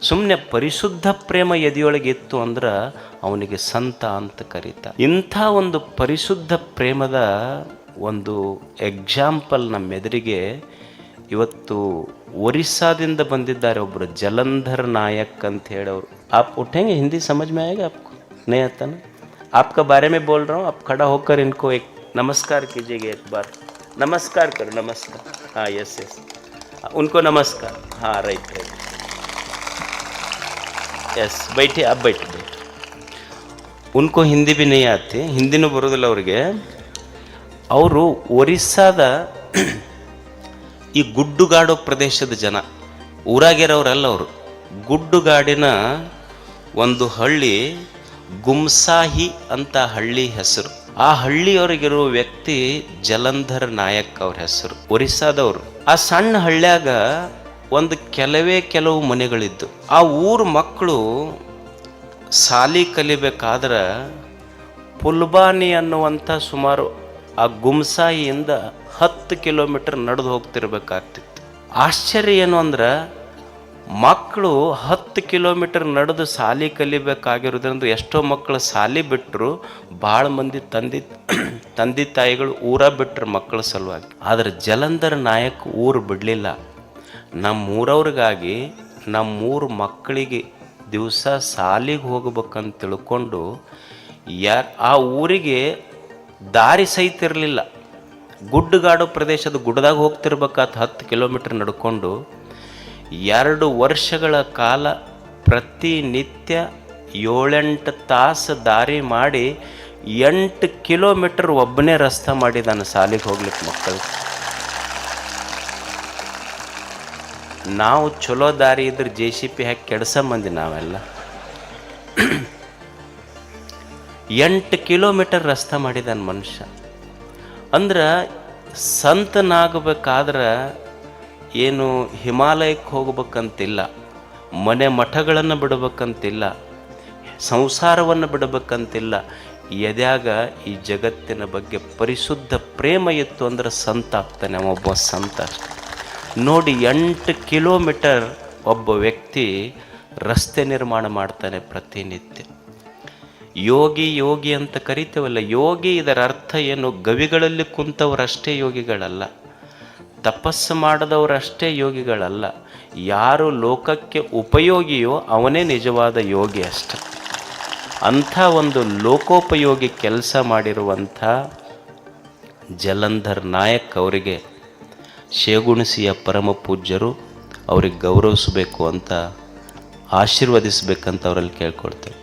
ಸುಮ್ಮನೆ ಪರಿಶುದ್ಧ ಪ್ರೇಮ ಎದೆಯೊಳಗೆ ಇತ್ತು ಅಂದ್ರೆ ಅವನಿಗೆ ಸಂತ ಅಂತ ಕರೀತ. ಇಂಥ ಒಂದು ಪರಿಶುದ್ಧ ಪ್ರೇಮದ ಒಂದು ಎಕ್ಸಾಂಪಲ್ ನಮ್ಮ ಎದುರಿಗೆ ಇವತ್ತು ಒರಿಸ್ಸಾದಿಂದ ಬಂದಿದ್ದಾರೆ ಒಬ್ಬರು ಜಲಂಧರ್ ನಾಯಕ್ ಅಂತ ಹೇಳೋರು. आप उठेंगे, हिंदी समझ में आएगा आपको? नहीं आता ना? आपका बारे में बोल रहा हूँ. आप खड़ा होकर इनको एक नमस्कार कीजिएगा एक बार. नमस्कार करो, नमस्कार. हाँ, यस यस, उनको नमस्कार. हाँ, राइट राइट, यस, बैठिए, आप बैठिए. उनको हिंदी भी नहीं आती, ಹಿಂದಿನೂ ಬರೋದಿಲ್ಲ ಅವ್ರಿಗೆ. ಅವರು ಒರಿಸ್ಸಾದ ಈ ಗುಡ್ಡುಗಾಡು ಪ್ರದೇಶದ ಜನ, ಊರಾಗಿರೋರಲ್ಲ ಅವರು. ಗುಡ್ಡುಗಾಡಿನ ಒಂದು ಹಳ್ಳಿ ಗುಮ್ಸಾಹಿ ಅಂತ ಹಳ್ಳಿ ಹೆಸರು. ಆ ಹಳ್ಳಿಯವರಿಗಿರುವ ವ್ಯಕ್ತಿ ಜಲಂಧರ್ ನಾಯಕ್ ಅವ್ರ ಹೆಸರು, ಒರಿಸ್ಸಾದವರು. ಆ ಸಣ್ಣ ಹಳ್ಳ್ಯಾಗ ಒಂದು ಕೆಲವು ಮನೆಗಳಿದ್ದು. ಆ ಊರ ಮಕ್ಕಳು ಸಾಲಿ ಕಲಿಬೇಕಾದ್ರೆ ಪುಲ್ಬಾನಿ ಅನ್ನುವಂಥ ಸುಮಾರು ಆ ಗುಮ್ಸಾಯಿಯಿಂದ 10 ಕಿಲೋಮೀಟರ್ ನಡೆದು ಹೋಗ್ತಿರ್ಬೇಕಾಗ್ತಿತ್ತು. ಆಶ್ಚರ್ಯ ಏನು ಅಂದ್ರೆ ಮಕ್ಕಳು 10 ಕಿಲೋಮೀಟರ್ ನಡೆದು ಸಾಲಿ ಕಲಿಬೇಕಾಗಿರೋದ್ರಿಂದ ಎಷ್ಟೋ ಮಕ್ಕಳು ಸಾಲಿ ಬಿಟ್ಟರು. ಭಾಳ ಮಂದಿ ತಂದೆ ತಾಯಿಗಳು ಊರ ಬಿಟ್ಟರು ಮಕ್ಕಳ ಸಲುವಾಗಿ. ಆದರೆ ಜಲಂಧರ್ ನಾಯಕ್ ಊರು ಬಿಡಲಿಲ್ಲ. ನಮ್ಮೂರವ್ರಿಗಾಗಿ ನಮ್ಮೂರು ಮಕ್ಕಳಿಗೆ ದಿವಸ ಸಾಲಿಗೆ ಹೋಗ್ಬೇಕಂತ ತಿಳ್ಕೊಂಡು ಆ ಊರಿಗೆ ದಾರಿ ಸಹಿತ ಇರಲಿಲ್ಲ. ಗುಡ್ಡುಗಾಡು ಪ್ರದೇಶದ ಗುಡ್ಡದಾಗ ಹೋಗ್ತಿರ್ಬೇಕಾತ 10 ಕಿಲೋಮೀಟರ್ ನಡ್ಕೊಂಡು 2 ವರ್ಷಗಳ ಕಾಲ ಪ್ರತಿನಿತ್ಯ 7-8 ತಾಸು ದಾರಿ ಮಾಡಿ 8 ಕಿಲೋಮೀಟರ್ ಒಬ್ಬನೇ ರಸ್ತೆ ಮಾಡಿದಾನೆ ಸಾಲಿಗೆ ಹೋಗ್ಲಿಕ್ಕೆ ಮಕ್ಕಳು. ನಾವು ಚಲೋ ದಾರಿ ಇದ್ರೆ JCP ಹಾಕಿ ಕೆಡ್ಸ ಮಂದಿ ನಾವೆಲ್ಲ. 8 ಕಿಲೋಮೀಟರ್ ರಸ್ತೆ ಮಾಡಿದಾನೆ ಮನುಷ್ಯ. ಅಂದ್ರೆ ಸಂತನಾಗಬೇಕಾದ್ರೆ ಏನು ಹಿಮಾಲಯಕ್ಕೆ ಹೋಗ್ಬೇಕಂತಿಲ್ಲ, ಮನೆ ಮಠಗಳನ್ನು ಬಿಡಬೇಕಂತಿಲ್ಲ, ಸಂಸಾರವನ್ನು ಬಿಡಬೇಕಂತಿಲ್ಲ. ಎದ್ಯಾಗ ಈ ಜಗತ್ತಿನ ಬಗ್ಗೆ ಪರಿಶುದ್ಧ ಪ್ರೇಮ ಇತ್ತು ಅಂದ್ರೆ ಸಂತ ಆಗ್ತಾನೆ, ಒಬ್ಬ ಸಂತ ಅಷ್ಟೆ. ನೋಡಿ, 8 ಕಿಲೋಮೀಟರ್ ಒಬ್ಬ ವ್ಯಕ್ತಿ ರಸ್ತೆ ನಿರ್ಮಾಣ ಮಾಡ್ತಾನೆ ಪ್ರತಿನಿತ್ಯ. ಯೋಗಿ ಅಂತ ಕರಿತೇವಲ್ಲ, ಯೋಗಿ ಇದರ ಅರ್ಥ ಏನು? ಗವಿಗಳಲ್ಲಿ ಕುಂತವರಷ್ಟೇ ಯೋಗಿಗಳಲ್ಲ, ತಪಸ್ಸು ಮಾಡಿದವರಷ್ಟೇ ಯೋಗಿಗಳಲ್ಲ. ಯಾರು ಲೋಕಕ್ಕೆ ಉಪಯೋಗಿಯೋ ಅವನೇ ನಿಜವಾದ ಯೋಗಿ ಅಷ್ಟೆ. ಅಂಥ ಒಂದು ಲೋಕೋಪಯೋಗಿ ಕೆಲಸ ಮಾಡಿರುವಂಥ ಜಲಂಧರ್ ನಾಯಕ್ ಅವರಿಗೆ ಶೇಗುಣಸಿಯ ಪರಮ ಪೂಜ್ಯರು ಅವ್ರಿಗೆ ಗೌರವಿಸಬೇಕು ಅಂತ, ಆಶೀರ್ವದಿಸಬೇಕಂತ ಅವರಲ್ಲಿ ಕೇಳ್ಕೊಳ್ತೇವೆ.